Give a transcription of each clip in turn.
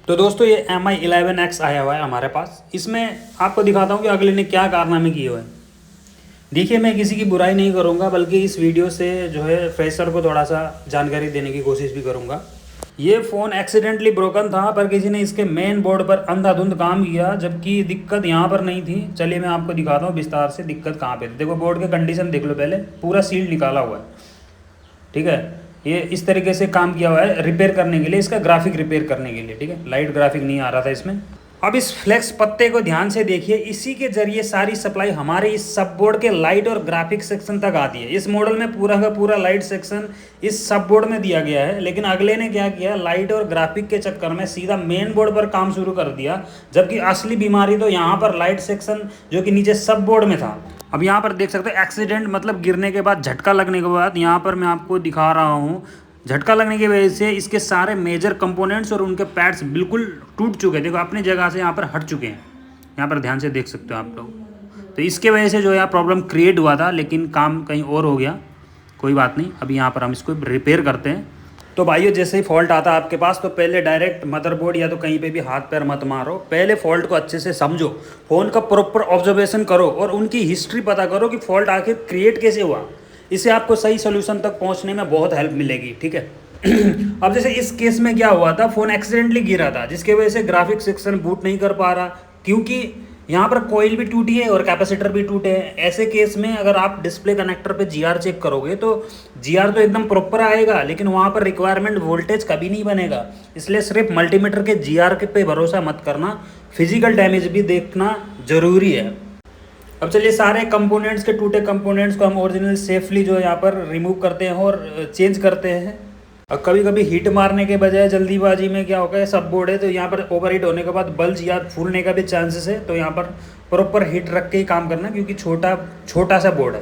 तो दोस्तों ये Mi11X आया हुआ है हमारे पास। इसमें आपको दिखाता हूँ कि अगले ने क्या कारनामे किए हुए हैं। देखिए, मैं किसी की बुराई नहीं करूँगा, बल्कि इस वीडियो से जो है फ्रेशर को थोड़ा सा जानकारी देने की कोशिश भी करूँगा। ये फ़ोन एक्सीडेंटली ब्रोकन था, पर किसी ने इसके मेन बोर्ड पर अंधाधुंध काम किया, जबकि दिक्कत यहाँ पर नहीं थी। चलिए मैं आपको दिखाता हूँ विस्तार से दिक्कत कहाँ पे थी। देखो बोर्ड के कंडीशन देख लो, पहले पूरा सील निकाला हुआ है, ठीक है। ये इस तरीके से काम किया हुआ है रिपेयर करने के लिए, इसका ग्राफिक रिपेयर करने के लिए, ठीक है। लाइट ग्राफिक नहीं आ रहा था इसमें। अब इस फ्लेक्स पत्ते को ध्यान से देखिए, इसी के जरिए सारी सप्लाई हमारे इस सब बोर्ड के लाइट और ग्राफिक सेक्शन तक आती है। इस मॉडल में पूरा का पूरा लाइट सेक्शन इस सब बोर्ड में दिया गया है, लेकिन अगले ने क्या किया, लाइट और ग्राफिक के चक्कर में सीधा मेन बोर्ड पर काम शुरू कर दिया, जबकि असली बीमारी तो यहाँ पर लाइट सेक्शन जो कि नीचे सब बोर्ड में था। अब यहाँ पर देख सकते हैं एक्सीडेंट मतलब गिरने के बाद, झटका लगने के बाद, यहाँ पर मैं आपको दिखा रहा हूँ, झटका लगने की वजह से इसके सारे मेजर कंपोनेंट्स और उनके पैड्स बिल्कुल टूट चुके हैं। देखो अपनी जगह से यहाँ पर हट चुके हैं, यहाँ पर ध्यान से देख सकते हो आप लोग। तो इसके वजह से जो है प्रॉब्लम क्रिएट हुआ था, लेकिन काम कहीं और हो गया, कोई बात नहीं। अभी यहाँ पर हम इसको रिपेयर करते हैं। तो भाइयों, जैसे ही फॉल्ट आता है आपके पास, तो पहले डायरेक्ट मदरबोर्ड या तो कहीं पे भी हाथ पैर मत मारो, पहले फॉल्ट को अच्छे से समझो, फ़ोन का प्रॉपर ऑब्जर्वेशन करो और उनकी हिस्ट्री पता करो कि फॉल्ट आखिर क्रिएट कैसे हुआ। इससे आपको सही सोल्यूशन तक पहुंचने में बहुत हेल्प मिलेगी, ठीक है। अब जैसे इस केस में क्या हुआ था, फ़ोन एक्सीडेंटली गिरा था, जिसकी वजह से ग्राफिक सेक्शन बूट नहीं कर पा रहा, क्योंकि यहाँ पर कॉइल भी टूटी है और कैपेसिटर भी टूटे हैं। ऐसे केस में अगर आप डिस्प्ले कनेक्टर पे जीआर चेक करोगे तो जीआर तो एकदम प्रॉपर आएगा, लेकिन वहाँ पर रिक्वायरमेंट वोल्टेज कभी नहीं बनेगा। इसलिए सिर्फ मल्टीमीटर के जीआर के पे भरोसा मत करना, फिजिकल डैमेज भी देखना ज़रूरी है। अब चलिए सारे कंपोनेंट्स के टूटे कंपोनेंट्स को हम ओरिजिनल सेफली जो है यहाँ पर रिमूव करते हैं और चेंज करते हैं। और कभी कभी हीट मारने के बजाय जल्दीबाजी में क्या होगा, सब बोर्ड है तो यहाँ पर ओवर हीट होने के बाद बल्ज या फूलने का भी चांसेस है, तो यहाँ पर प्रॉपर हीट रख के ही काम करना, क्योंकि छोटा सा बोर्ड है।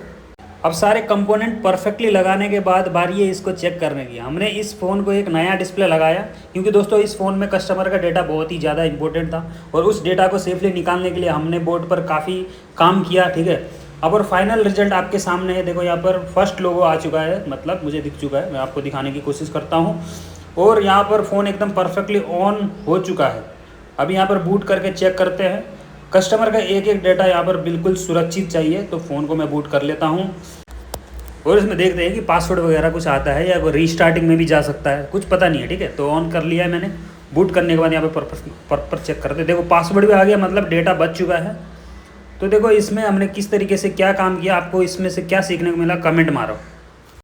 अब सारे कंपोनेंट परफेक्टली लगाने के बाद बारी है इसको चेक करने की। हमने इस फ़ोन को एक नया डिस्प्ले लगाया, क्योंकि दोस्तों इस फ़ोन में कस्टमर का डेटा बहुत ही ज़्यादा इंपॉर्टेंट था, और उस डेटा को सेफली निकालने के लिए हमने बोर्ड पर काफ़ी काम किया, ठीक है। अब और फाइनल रिजल्ट आपके सामने है। देखो यहाँ पर फर्स्ट लोगो आ चुका है, मतलब मुझे दिख चुका है, मैं आपको दिखाने की कोशिश करता हूँ। और यहाँ पर फ़ोन एकदम परफेक्टली ऑन हो चुका है। अभी यहाँ पर बूट करके चेक करते हैं। कस्टमर का एक एक डेटा यहाँ पर बिल्कुल सुरक्षित चाहिए, तो फ़ोन को मैं बूट कर लेता हूँ और इसमें देखते हैं कि पासवर्ड वगैरह कुछ आता है या रीस्टार्टिंग में भी जा सकता है, कुछ पता नहीं है, ठीक है। तो ऑन कर लिया है मैंने। बूट करने के बाद यहाँ पे प्रॉपर चेक करते हैं। देखो पासवर्ड भी आ गया, मतलब डेटा बच चुका है। तो देखो इसमें हमने किस तरीके से क्या काम किया, आपको इसमें से क्या सीखने को मिला, कमेंट मारो।